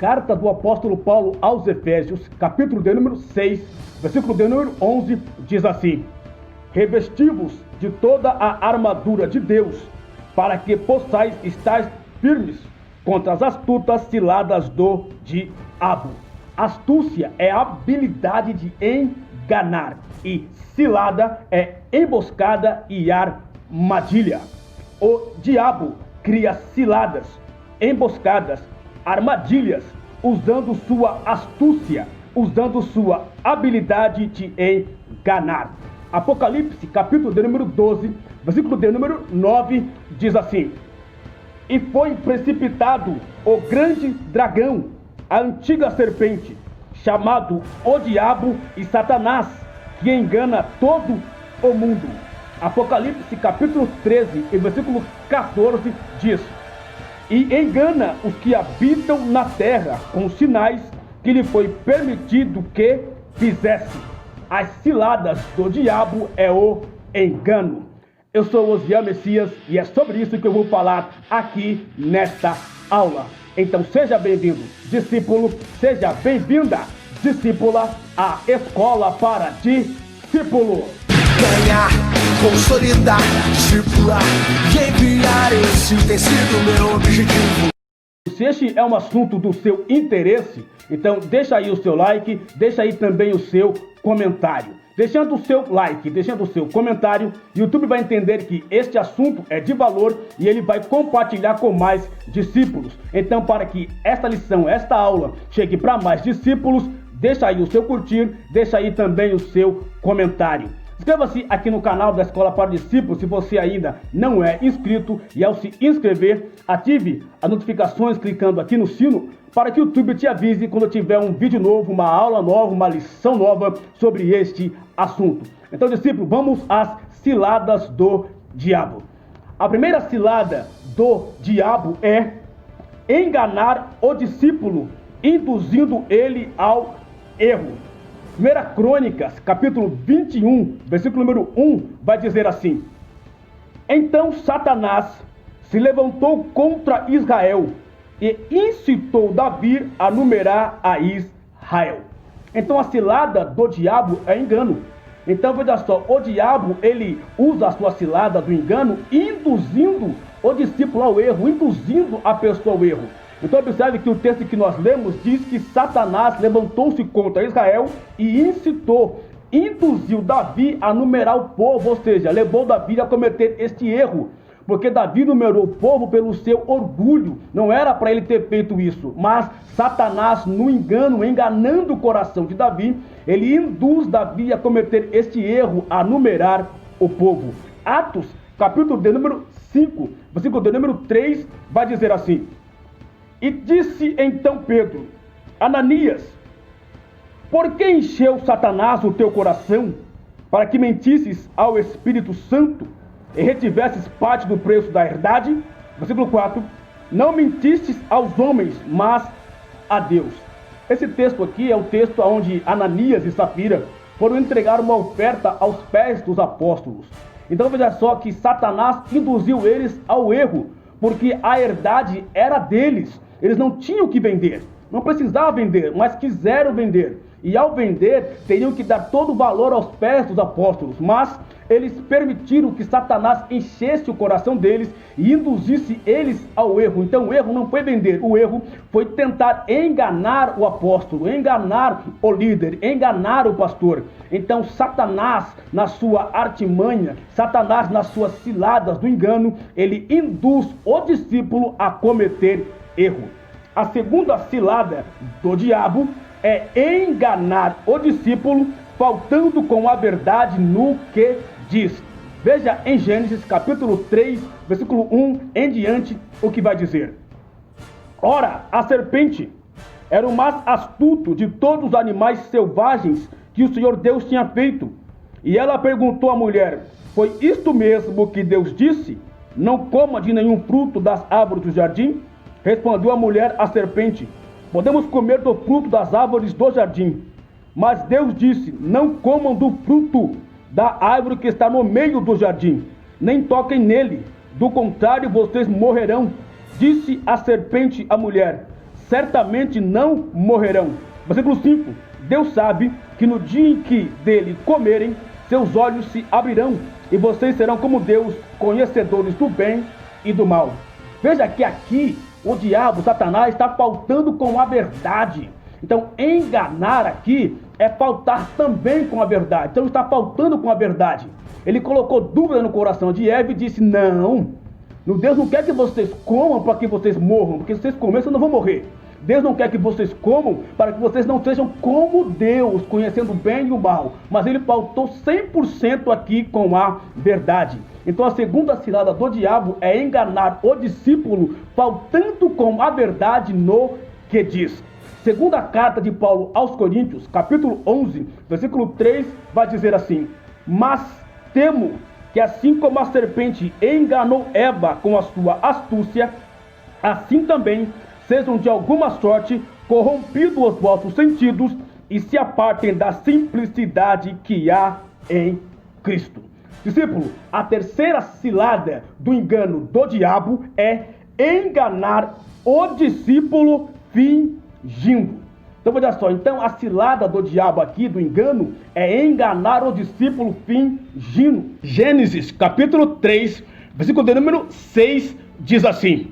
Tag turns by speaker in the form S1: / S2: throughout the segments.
S1: Carta do apóstolo Paulo aos Efésios, capítulo de número 6, versículo de número 11, diz assim: revesti-vos de toda a armadura de Deus, para que possais estar firmes contra as astutas ciladas do diabo. Astúcia é a habilidade de enganar, e cilada é emboscada e armadilha. O diabo cria ciladas, emboscadas, armadilhas, usando sua astúcia, usando sua habilidade de enganar. Apocalipse, capítulo de número 12, versículo de número 9, diz assim: e foi precipitado o grande dragão, a antiga serpente, chamado o diabo e Satanás, que engana todo o mundo. Apocalipse, capítulo 13, e versículo 14, diz: e engana os que habitam na terra com sinais que lhe foi permitido que fizesse. As ciladas do diabo é o engano. Eu sou Osiel Messias e é sobre isso que eu vou falar aqui nesta aula. Então seja bem-vindo, discípulo, seja bem-vinda, discípula, à Escola para Discípulo.
S2: Ganhar, consolidar, discipular e enviar, esse tem sido meu objetivo.
S1: Se este é um assunto do seu interesse, então deixa aí o seu like, deixa aí também o seu comentário. Deixando o seu like, deixando o seu comentário, o YouTube vai entender que este assunto é de valor e ele vai compartilhar com mais discípulos. Então, para que esta lição, esta aula chegue para mais discípulos, deixa aí o seu curtir, deixa aí também o seu comentário. Inscreva-se aqui no canal da Escola para Discípulos se você ainda não é inscrito, e ao se inscrever, ative as notificações clicando aqui no sino para que o YouTube te avise quando tiver um vídeo novo, uma aula nova, uma lição nova sobre este assunto. Então, discípulo, vamos às ciladas do diabo. A primeira cilada do diabo é enganar o discípulo, induzindo ele ao erro. 1 Crônicas, capítulo 21, versículo número 1, vai dizer assim: então Satanás se levantou contra Israel e incitou Davi a numerar a Israel. Então a cilada do diabo é engano. Então veja só, o diabo ele usa a sua cilada do engano, induzindo o discípulo ao erro, induzindo a pessoa ao erro. Então observe que o texto que nós lemos diz que Satanás levantou-se contra Israel e incitou, induziu Davi a numerar o povo, ou seja, levou Davi a cometer este erro, porque Davi numerou o povo pelo seu orgulho. Não era para ele ter feito isso, mas Satanás, no engano, enganando o coração de Davi, ele induz Davi a cometer este erro, a numerar o povo. Atos, capítulo de número 5, versículo de número 3, vai dizer assim: e disse então Pedro: Ananias, por que encheu Satanás o teu coração, para que mentisses ao Espírito Santo e retivesses parte do preço da herdade? Versículo 4, não mentistes aos homens, mas a Deus. Esse texto aqui é o texto onde Ananias e Safira foram entregar uma oferta aos pés dos apóstolos. Então veja só que Satanás induziu eles ao erro, porque a herdade era deles. Eles não tinham que vender, não precisavam vender, mas quiseram vender. E ao vender, teriam que dar todo o valor aos pés dos apóstolos. Mas eles permitiram que Satanás enchesse o coração deles e induzisse eles ao erro. Então o erro não foi vender, o erro foi tentar enganar o apóstolo, enganar o líder, enganar o pastor. Então Satanás, na sua artimanha, Satanás nas suas ciladas do engano, ele induz o discípulo a cometer erro. A segunda cilada do diabo é enganar o discípulo, faltando com a verdade no que diz. Veja em Gênesis capítulo 3, versículo 1 em diante, o que vai dizer: ora, a serpente era o mais astuto de todos os animais selvagens que o Senhor Deus tinha feito. E ela perguntou à mulher: foi isto mesmo que Deus disse? Não coma de nenhum fruto das árvores do jardim? Respondeu a mulher à serpente: podemos comer do fruto das árvores do jardim. Mas Deus disse: não comam do fruto da árvore que está no meio do jardim, nem toquem nele, do contrário vocês morrerão. Disse a serpente à mulher: certamente não morrerão. Versículo 5. Deus sabe que no dia em que dele comerem, seus olhos se abrirão e vocês serão como Deus, conhecedores do bem e do mal. Veja que aqui o diabo, Satanás, está faltando com a verdade. Então, enganar aqui é faltar também com a verdade. Então, está faltando com a verdade. Ele colocou dúvida no coração de Eva e disse: não, Deus não quer que vocês comam para que vocês morram, porque se vocês comerem, vocês não vão morrer. Deus não quer que vocês comam para que vocês não sejam como Deus, conhecendo o bem e o mal. Mas ele faltou 100% aqui com a verdade. Então a segunda cilada do diabo é enganar o discípulo, faltando com a verdade no que diz. Segunda carta de Paulo aos Coríntios, capítulo 11, versículo 3, vai dizer assim: mas temo que assim como a serpente enganou Eva com a sua astúcia, assim também sejam de alguma sorte corrompidos os vossos sentidos e se apartem da simplicidade que há em Cristo. Discípulo, a terceira cilada do engano do diabo é enganar o discípulo fingindo. Então veja só, então a cilada do diabo aqui, do engano, é enganar o discípulo fingindo. Gênesis capítulo 3, versículo de número 6, diz assim: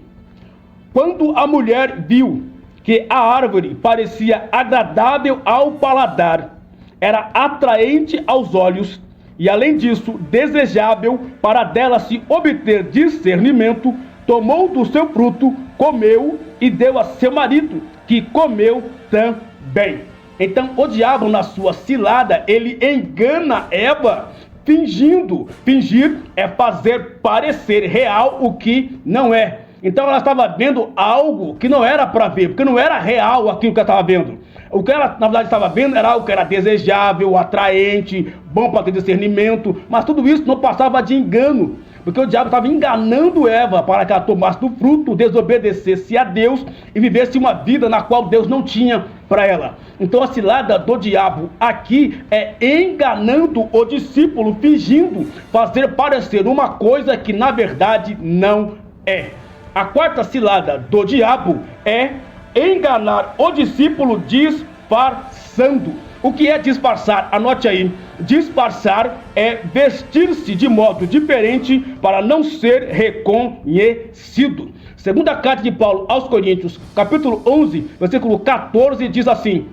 S1: quando a mulher viu que a árvore parecia agradável ao paladar, era atraente aos olhos e, além disso, desejável para dela se obter discernimento, tomou do seu fruto, comeu e deu a seu marido, que comeu também. Então, o diabo, na sua cilada, ele engana Eva fingindo. Fingir é fazer parecer real o que não é. Então ela estava vendo algo que não era para ver, porque não era real aquilo que ela estava vendo. O que ela, na verdade, estava vendo era algo que era desejável, atraente, bom para ter discernimento, mas tudo isso não passava de engano, porque o diabo estava enganando Eva para que ela tomasse do fruto, desobedecesse a Deus e vivesse uma vida na qual Deus não tinha para ela. Então a cilada do diabo aqui é enganando o discípulo, fingindo fazer parecer uma coisa que na verdade não é. A quarta cilada do diabo é enganar o discípulo disfarçando. O que é disfarçar? Anote aí. Disfarçar é vestir-se de modo diferente para não ser reconhecido. Segunda carta de Paulo aos Coríntios, capítulo 11, versículo 14, diz assim: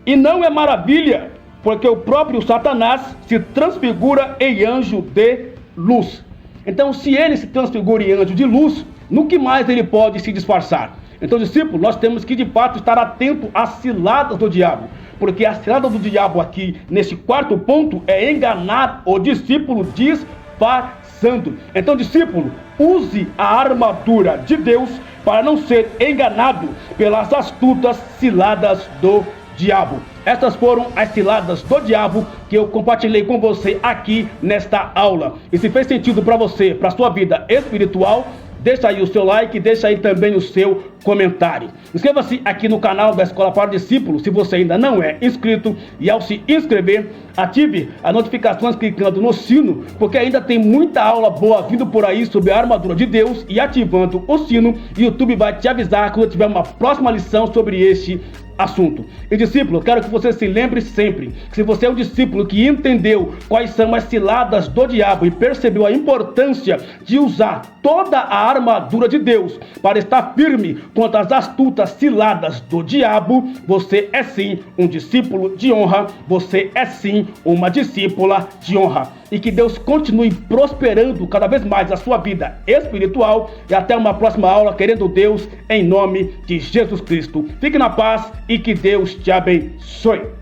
S1: e não é maravilha, porque o próprio Satanás se transfigura em anjo de luz. Então, se ele se transfigura em anjo de luz, no que mais ele pode se disfarçar? Então, discípulo, nós temos que de fato estar atento às ciladas do diabo, porque a cilada do diabo aqui, nesse quarto ponto, é enganar o discípulo disfarçando. Então, discípulo, use a armadura de Deus para não ser enganado pelas astutas ciladas do diabo. Essas foram as ciladas do diabo que eu compartilhei com você aqui nesta aula. E se fez sentido para você, para a sua vida espiritual, deixa aí o seu like, deixa aí também o seu comentário. Inscreva-se aqui no canal da Escola para Discípulos se você ainda não é inscrito. E ao se inscrever, ative as notificações clicando no sino, porque ainda tem muita aula boa vindo por aí sobre a armadura de Deus. E ativando o sino, o YouTube vai te avisar quando tiver uma próxima lição sobre este assunto. E discípulo, quero que você se lembre sempre que se você é um discípulo que entendeu quais são as ciladas do diabo e percebeu a importância de usar toda a armadura de Deus para estar firme contra as astutas ciladas do diabo, você é sim um discípulo de honra, você é sim uma discípula de honra. E que Deus continue prosperando cada vez mais a sua vida espiritual. E até uma próxima aula, querendo Deus, em nome de Jesus Cristo. Fique na paz e que Deus te abençoe.